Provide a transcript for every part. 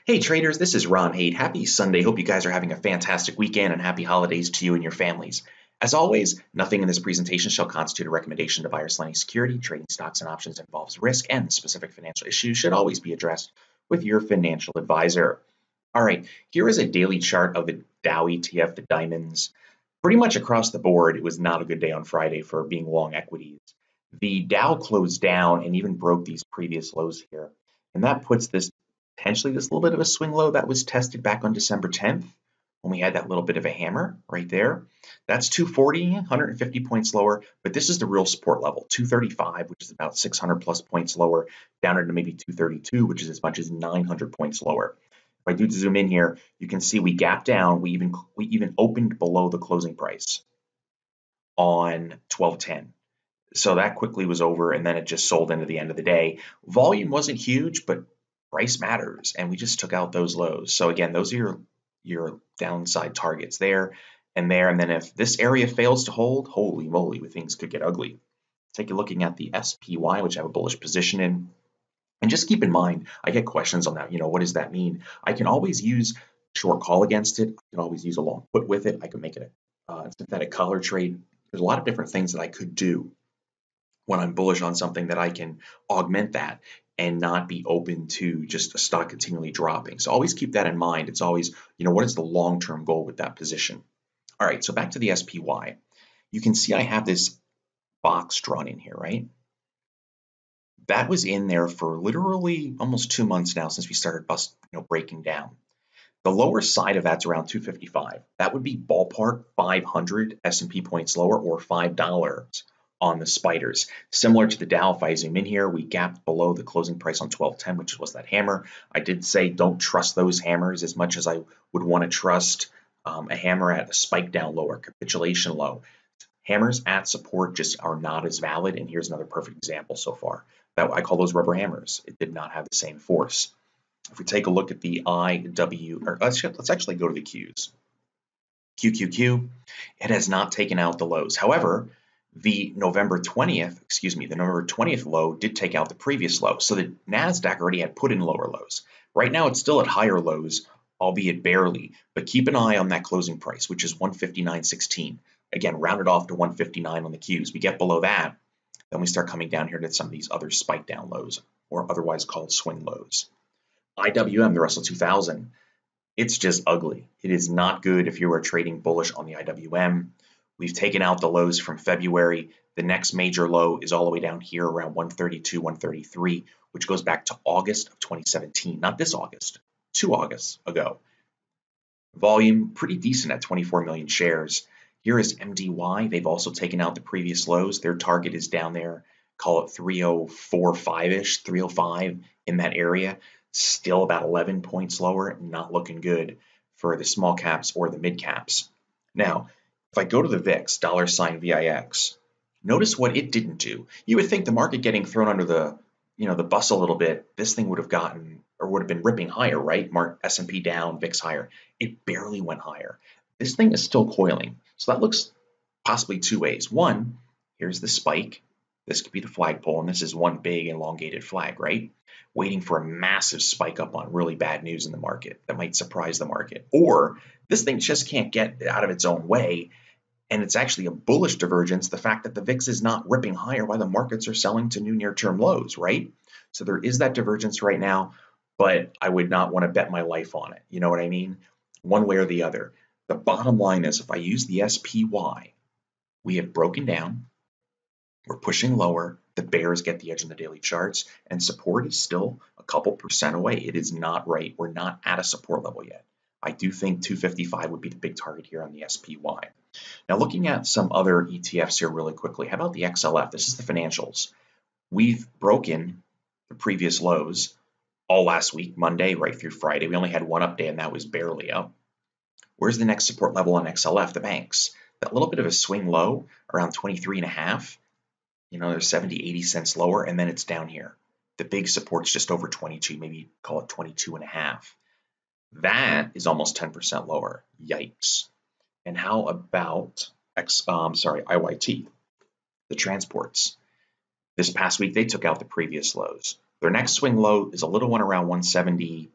Hey traders, this is Ron Haight. Happy Sunday. Hope you guys are having a fantastic weekend and happy holidays to you and your families. As always, nothing in this presentation shall constitute a recommendation to buy or sell any security. Trading stocks and options involves risk, and specific financial issues should always be addressed with your financial advisor. All right, here is a daily chart of the Dow ETF, the diamonds. Pretty much across the board, it was not a good day on Friday for being long equities. The Dow closed down and even broke these previous lows here. And that puts this potentially this little bit of a swing low that was tested back on December 10th when we had that little bit of a hammer right there. That's 240, 150 points lower, but this is the real support level, 235, which is about 600 plus points lower, down into maybe 232, which is as much as 900 points lower. If I do zoom in here, you can see we gapped down. We even opened below the closing price on 1210. So that quickly was over, and then it just sold into the end of the day. Volume wasn't huge, but price matters, and we just took out those lows. So again, those are your downside targets there and there. And then if this area fails to hold, holy moly, things could get ugly. Take a looking at the SPY, which I have a bullish position in. And just keep in mind, I get questions on that. What does that mean? I can always use short call against it. I can always use a long put with it. I can make it a synthetic color trade. There's a lot of different things that I could do when I'm bullish on something that I can augment that and not be open to just a stock continually dropping. So always keep that in mind. It's always, what is the long-term goal with that position? All right, so back to the SPY. You can see I have this box drawn in here, right? That was in there for literally almost 2 months now since we started breaking down. The lower side of that's around 255. That would be ballpark 500 S&P points lower, or $5 on the spiders. Similar to the Dow, if I zoom in here, we gapped below the closing price on 1210, which was that hammer. I did say don't trust those hammers as much as I would want to trust a hammer at a spike down low or capitulation low. Hammers at support just are not as valid, and here's another perfect example so far. That I call those rubber hammers. It did not have the same force. If we take a look at the let's actually go to the Qs. QQQ, it has not taken out the lows. However, the November 20th low did take out the previous low. So the NASDAQ already had put in lower lows. Right now it's still at higher lows, albeit barely, but keep an eye on that closing price, which is 159.16. Again, rounded off to 159 on the Qs. We get below that, then we start coming down here to some of these other spike down lows, or otherwise called swing lows. IWM, the Russell 2000, it's just ugly. It is not good if you are trading bullish on the IWM. We've taken out the lows from February. The next major low is all the way down here around 132, 133, which goes back to August of 2017. Not this August, 2 Augusts ago. Volume pretty decent at 24 million shares. Here is MDY. They've also taken out the previous lows. Their target is down there, call it 304.5-ish, 305 in that area. Still about 11 points lower, not looking good for the small caps or the mid caps. Now, if I go to the VIX, $VIX, notice what it didn't do. You would think the market getting thrown under the bus a little bit, this thing would have been ripping higher, right? S&P down, VIX higher. It barely went higher. This thing is still coiling. So that looks possibly two ways. One, here's the spike. This could be the flagpole, and this is one big elongated flag, right? Waiting for a massive spike up on really bad news in the market that might surprise the market. Or this thing just can't get out of its own way, and it's actually a bullish divergence, the fact that the VIX is not ripping higher while the markets are selling to new near-term lows, right? So there is that divergence right now, but I would not want to bet my life on it. You know what I mean? One way or the other. The bottom line is, if I use the SPY, we have broken down. We're pushing lower. The bears get the edge in the daily charts, and support is still a couple percent away. It is not right. We're not at a support level yet. I do think 255 would be the big target here on the SPY. Now, looking at some other ETFs here really quickly, how about the XLF? This is the financials. We've broken the previous lows all last week, Monday right through Friday. We only had one up day, and that was barely up. Where's the next support level on XLF? The banks. That little bit of a swing low around 23.5. There's 70, 80 cents lower, and then it's down here. The big support's just over 22, maybe call it 22.5. That is almost 10% lower. Yikes. And how about IYT, the transports? This past week, they took out the previous lows. Their next swing low is a little one around 170,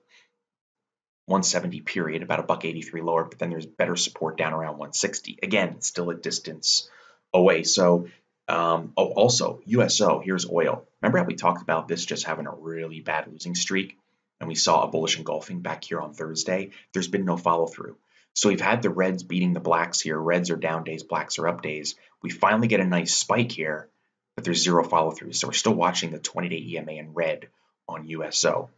170 period, about $1.83 lower, but then there's better support down around 160. Again, it's still a distance away. So also USO, here's oil. Remember how we talked about this just having a really bad losing streak, and we saw a bullish engulfing back here on Thursday? There's been no follow through. So we've had the reds beating the blacks here. Reds are down days, blacks are up days. We finally get a nice spike here, but there's zero follow through. So we're still watching the 20-day EMA in red on USO.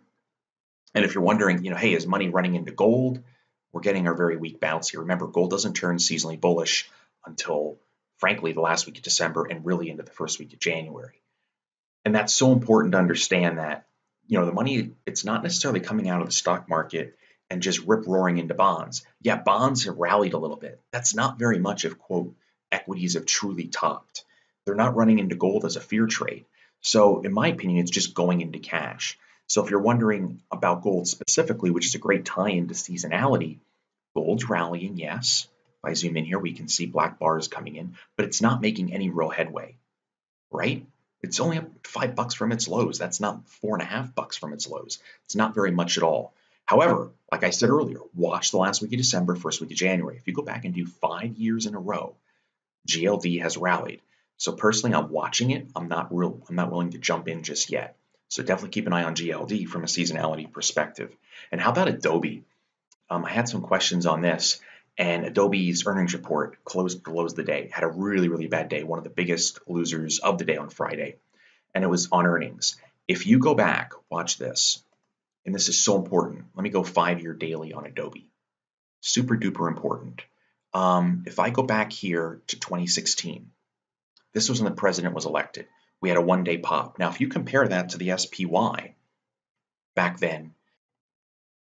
And if you're wondering, hey, is money running into gold? We're getting our very weak bounce here. Remember, gold doesn't turn seasonally bullish until, frankly, the last week of December and really into the first week of January. And that's so important to understand that, the money, it's not necessarily coming out of the stock market and just rip-roaring into bonds. Yeah, bonds have rallied a little bit. That's not very much if, quote, equities have truly topped. They're not running into gold as a fear trade. So in my opinion, it's just going into cash. So if you're wondering about gold specifically, which is a great tie-in to seasonality, gold's rallying, yes. If I zoom in here, we can see black bars coming in, but it's not making any real headway, right? It's only up $5 from its lows. That's not $4.50 from its lows. It's not very much at all. However, like I said earlier, watch the last week of December, first week of January. If you go back and do 5 years in a row, GLD has rallied. So personally, I'm watching it. I'm not willing to jump in just yet. So definitely keep an eye on GLD from a seasonality perspective. And how about Adobe? I had some questions on this, and Adobe's earnings report closed the day. Had a really, really bad day, one of the biggest losers of the day on Friday, and it was on earnings. If you go back, watch this, and this is so important. Let me go 5-year daily on Adobe. Super duper important. If I go back here to 2016, this was when the president was elected. We had a one-day pop. Now, if you compare that to the SPY back then,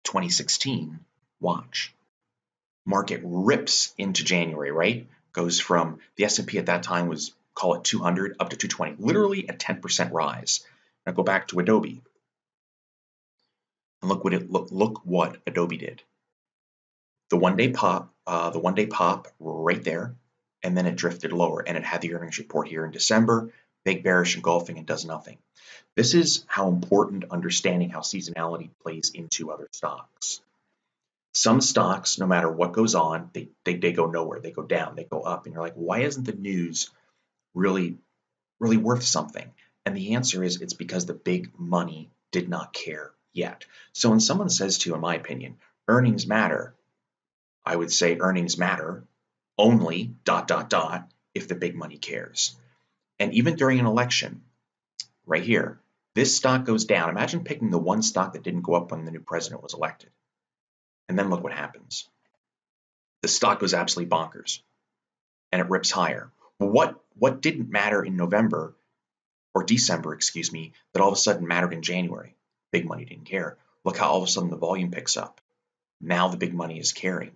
2016, watch. Market rips into January, right? Goes from the S&P at that time was, call it 200 up to 220, literally a 10% rise. Now go back to Adobe. And look what Adobe did. The one-day pop right there, and then it drifted lower, and it had the earnings report here in December, big bearish engulfing, and does nothing. This is how important understanding how seasonality plays into other stocks. Some stocks, no matter what goes on, they go nowhere. They go down, they go up, and you're like, why isn't the news really worth something? And the answer is it's because the big money did not care yet. So when someone says to you, in my opinion, earnings matter, I would say earnings matter only ... if the big money cares. And even during an election, right here, this stock goes down. Imagine picking the one stock that didn't go up when the new president was elected. And then look what happens. The stock goes absolutely bonkers, and it rips higher. Well, what didn't matter in November or December, excuse me, that all of a sudden mattered in January? Big money didn't care. Look how all of a sudden the volume picks up. Now the big money is caring.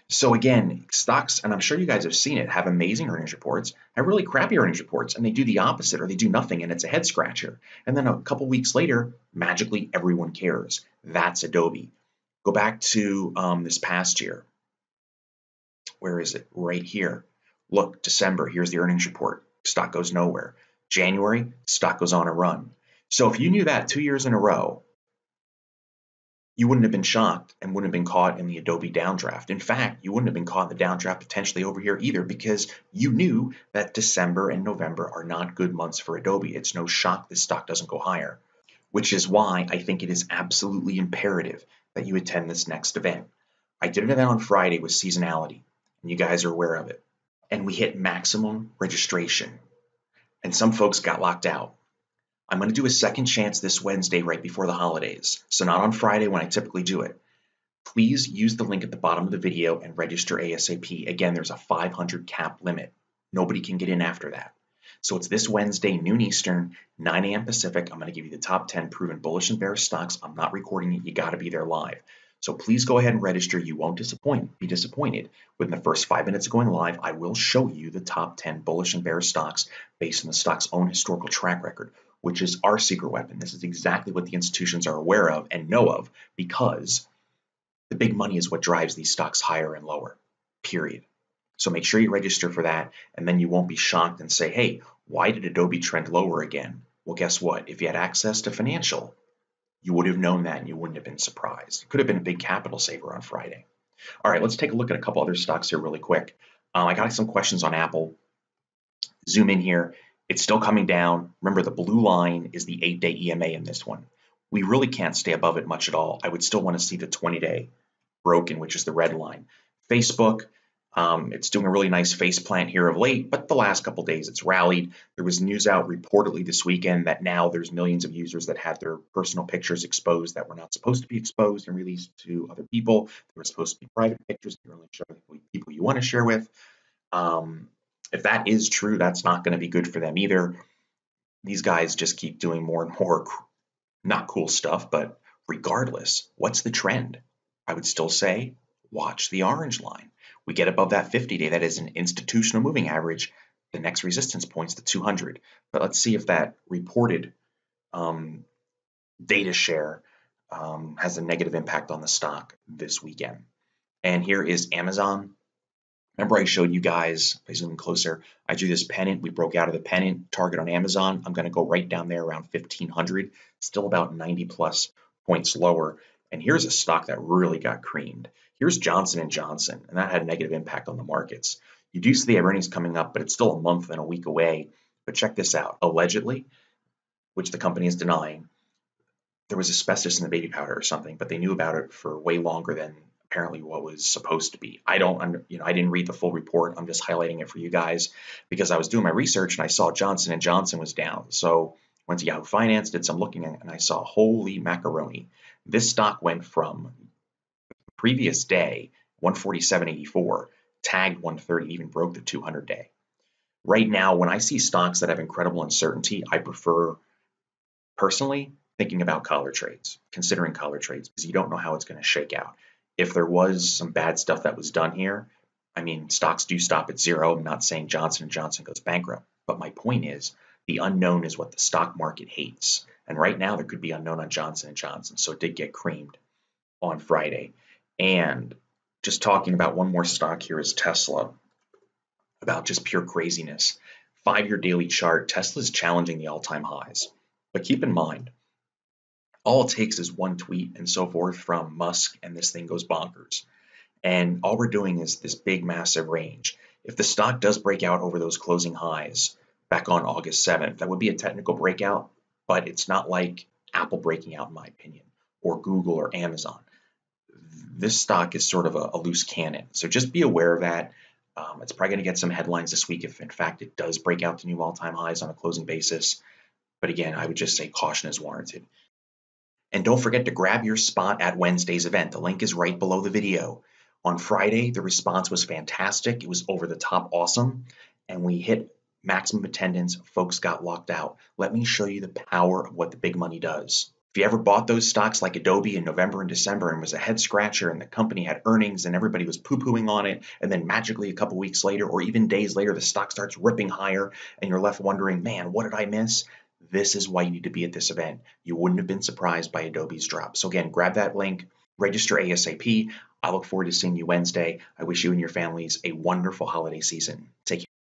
So again, stocks, and I'm sure you guys have seen it, have amazing earnings reports, have really crappy earnings reports, and they do the opposite, or they do nothing, and it's a head scratcher. And then a couple weeks later, magically everyone cares. That's Adobe. Go back to this past year. Where is it? Right here. Look, December, here's the earnings report. Stock goes nowhere. January, stock goes on a run. So if you knew that 2 years in a row, you wouldn't have been shocked and wouldn't have been caught in the Adobe downdraft. In fact, you wouldn't have been caught in the downdraft potentially over here either, because you knew that December and November are not good months for Adobe. It's no shock this stock doesn't go higher, which is why I think it is absolutely imperative that you attend this next event. I did an event on Friday with seasonality, and you guys are aware of it. And we hit maximum registration, and some folks got locked out. I'm going to do a second chance this Wednesday right before the holidays, so not on Friday when I typically do it. Please use the link at the bottom of the video and register ASAP. Again, there's a 500 cap limit. Nobody can get in after that. So it's this Wednesday, noon Eastern, 9 a.m. Pacific. I'm going to give you the top 10 proven bullish and bearish stocks. I'm not recording it. You got to be there live. So please go ahead and register. You won't be disappointed. Within the first 5 minutes of going live, I will show you the top 10 bullish and bearish stocks based on the stock's own historical track record, which is our secret weapon. This is exactly what the institutions are aware of and know of, because the big money is what drives these stocks higher and lower, period. So make sure you register for that, and then you won't be shocked and say, hey, why did Adobe trend lower again? Well, guess what? If you had access to financial, You would have known that and you wouldn't have been surprised. It could have been a big capital saver on Friday. All right, let's take a look at a couple other stocks here really quick. I got some questions on Apple. Zoom in here. It's still coming down. Remember, the blue line is the 8-day EMA in this one. We really can't stay above it much at all. I would still want to see the 20-day broken, which is the red line. Facebook, it's doing a really nice face plant here of late, but the last couple days it's rallied. There was news out reportedly this weekend that now there's millions of users that had their personal pictures exposed that were not supposed to be exposed and released to other people. They were supposed to be private pictures that you only share with people you want to share with. If that is true, that's not going to be good for them either. These guys just keep doing more and more not cool stuff, but regardless, what's the trend? I would still say watch the orange line. We get above that 50-day, that is an institutional moving average. The next resistance point's the 200. But let's see if that reported data share has a negative impact on the stock this weekend. And here is Amazon. Remember I showed you guys, if I zoom in closer, I drew this pennant. We broke out of the pennant target on Amazon. I'm going to go right down there around 1,500, still about 90 plus points lower. And here's a stock that really got creamed. Here's Johnson & Johnson, and that had a negative impact on the markets. You do see they have earnings coming up, but it's still a month and a week away. But check this out. Allegedly, which the company is denying, there was asbestos in the baby powder or something, but they knew about it for way longer than apparently what was supposed to be. I didn't read the full report. I'm just highlighting it for you guys because I was doing my research and I saw Johnson & Johnson was down. So went to Yahoo Finance, did some looking, and I saw holy macaroni. This stock went from the previous day, 147.84, tagged 130, even broke the 200-day. Right now, when I see stocks that have incredible uncertainty, I prefer personally thinking about collar trades, considering collar trades, because you don't know how it's going to shake out. If there was some bad stuff that was done here, I mean, stocks do stop at zero. I'm not saying Johnson & Johnson goes bankrupt, but my point is the unknown is what the stock market hates. And right now there could be unknown on Johnson & Johnson. So it did get creamed on Friday. And just talking about one more stock here is Tesla, about just pure craziness. 5-year daily chart, Tesla's challenging the all-time highs. But keep in mind, all it takes is one tweet and so forth from Musk, and this thing goes bonkers. And all we're doing is this big, massive range. If the stock does break out over those closing highs back on August 7th, that would be a technical breakout, but it's not like Apple breaking out, in my opinion, or Google or Amazon. This stock is sort of a loose cannon. So just be aware of that. It's probably going to get some headlines this week if, in fact, it does break out to new all-time highs on a closing basis. But again, I would just say caution is warranted. And don't forget to grab your spot at Wednesday's event. The link is right below the video. On Friday, the response was fantastic. It was over the top awesome. And we hit maximum attendance. Folks got locked out. Let me show you the power of what the big money does. If you ever bought those stocks like Adobe in November and December and was a head scratcher and the company had earnings and everybody was poo-pooing on it, and then magically a couple weeks later or even days later, the stock starts ripping higher and you're left wondering, man, what did I miss? This is why you need to be at this event. You wouldn't have been surprised by Adobe's drop. So again, grab that link, register ASAP. I look forward to seeing you Wednesday. I wish you and your families a wonderful holiday season. Take care.